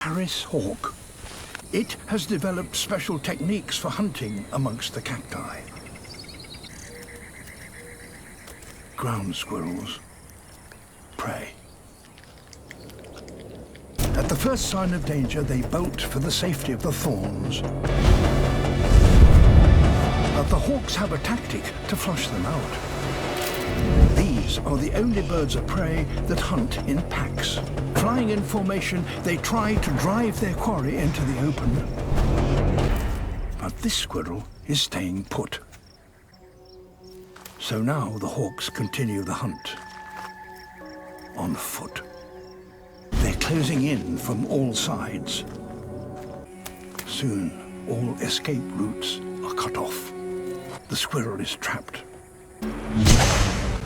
Harris hawk. It has developed special techniques for hunting amongst the cacti. Ground squirrels. Prey. At the first sign of danger, they bolt for the safety of the thorns. But the hawks have a tactic to flush them out. These are the only birds of prey that hunt in packs. Flying in formation, they try to drive their quarry into the open. But this squirrel is staying put. So now the hawks continue the hunt on foot. They're closing in from all sides. Soon, all escape routes are cut off. The squirrel is trapped.